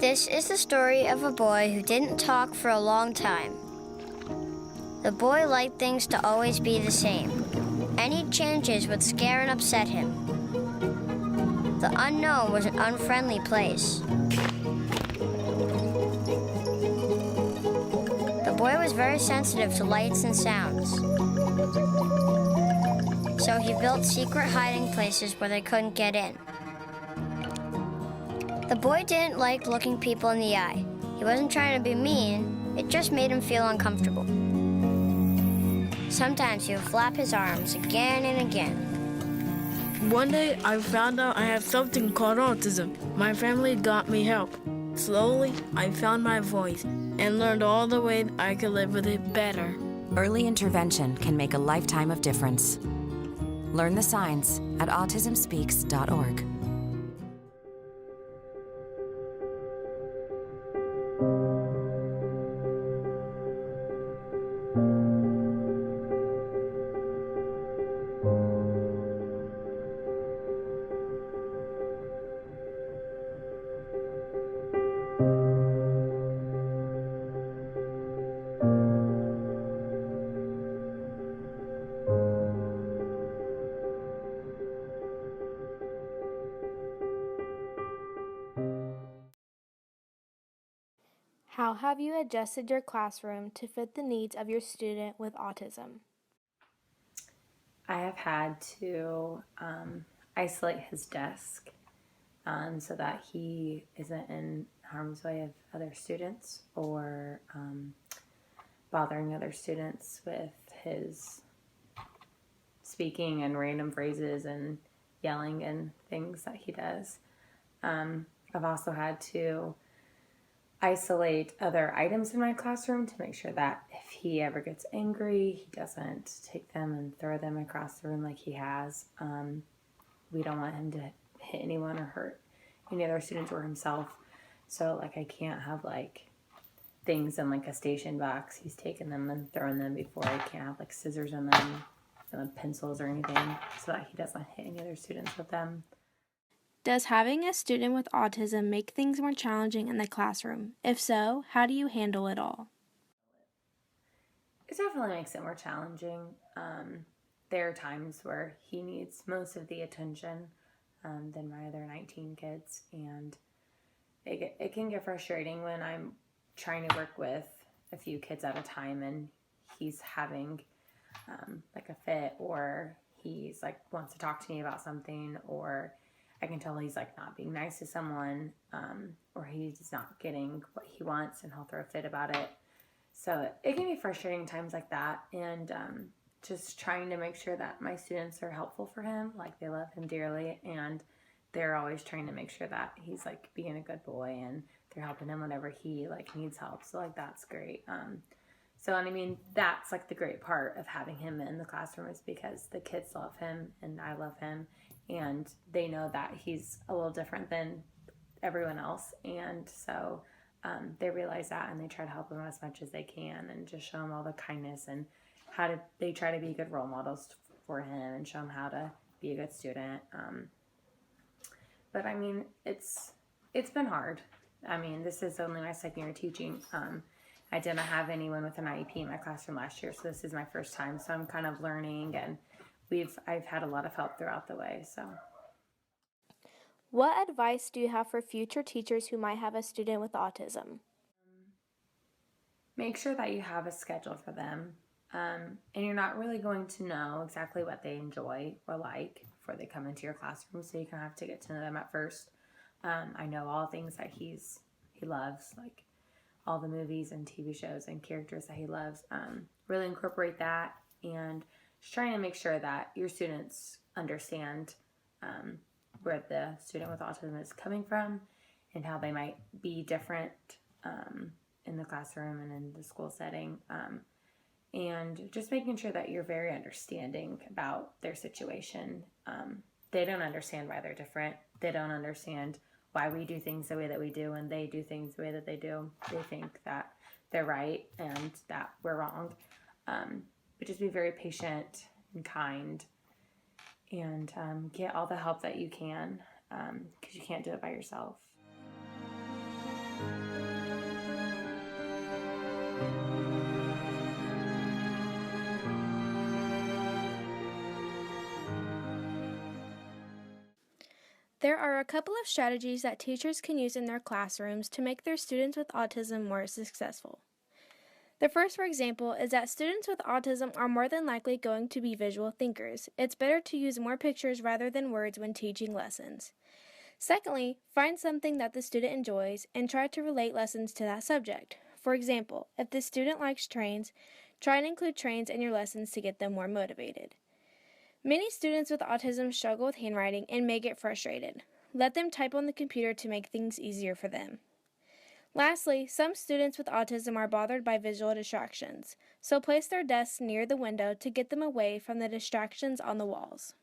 This is the story of a boy who didn't talk for a long time. The boy liked things to always be the same. Any changes would scare and upset him. The unknown was an unfriendly place. The boy was very sensitive to lights and sounds. So he built secret hiding places where they couldn't get in. The boy didn't like looking people in the eye. He wasn't trying to be mean, it just made him feel uncomfortable. Sometimes he would flap his arms again and again. One day, I found out I have something called autism. My family got me help. Slowly, I found my voice and learned all the ways I could live with it better. Early intervention can make a lifetime of difference. Learn the signs at autismspeaks.org. How have you adjusted your classroom to fit the needs of your student with autism? I have had to isolate his desk so that he isn't in harm's way of other students or bothering other students with his speaking and random phrases and yelling and things that he does. I've also had to isolate other items in my classroom to make sure that if he ever gets angry, he doesn't take them and throw them across the room like he has. We don't want him to hit anyone or hurt any other students or himself. So like I can't have like things in like a station box. He's taken them and thrown them before. I can't have like scissors in them and pencils or anything so that he doesn't hit any other students with them. Does having a student with autism make things more challenging in the classroom? If so, how do you handle it all? It definitely makes it more challenging. There are times where he needs most of the attention than my other 19 kids, and it can get frustrating when I'm trying to work with a few kids at a time and he's having like a fit, or he's like wants to talk to me about something, or I can tell he's like not being nice to someone, or he's not getting what he wants and he'll throw a fit about it. So it can be frustrating times like that, and just trying to make sure that my students are helpful for him, like they love him dearly, and they're always trying to make sure that he's like being a good boy and they're helping him whenever he like needs help. So like that's great. So I mean that's like the great part of having him in the classroom is because the kids love him and I love him. And they know that he's a little different than everyone else. And so they realize that and they try to help him as much as they can and just show him all the kindness and they try to be good role models for him and show him how to be a good student. But I mean, it's been hard. I mean, this is only my second year teaching. I didn't have anyone with an IEP in my classroom last year, so this is my first time. So I'm kind of learning, and I've had a lot of help throughout the way. So, what advice do you have for future teachers who might have a student with autism? Make sure that you have a schedule for them, and you're not really going to know exactly what they enjoy or like before they come into your classroom. So you kind of have to get to know them at first. I know all things that he loves, like all the movies and TV shows and characters that he loves. Really incorporate that and just trying to make sure that your students understand where the student with autism is coming from and how they might be different in the classroom and in the school setting. And just making sure that you're very understanding about their situation. They don't understand why they're different. They don't understand why we do things the way that we do and they do things the way that they do. They think that they're right and that we're wrong. But just be very patient and kind and get all the help that you can because you can't do it by yourself. There are a couple of strategies that teachers can use in their classrooms to make their students with autism more successful. The first, for example, is that students with autism are more than likely going to be visual thinkers. It's better to use more pictures rather than words when teaching lessons. Secondly, find something that the student enjoys and try to relate lessons to that subject. For example, if the student likes trains, try and include trains in your lessons to get them more motivated. Many students with autism struggle with handwriting and may get frustrated. Let them type on the computer to make things easier for them. Lastly, some students with autism are bothered by visual distractions, so place their desks near the window to get them away from the distractions on the walls.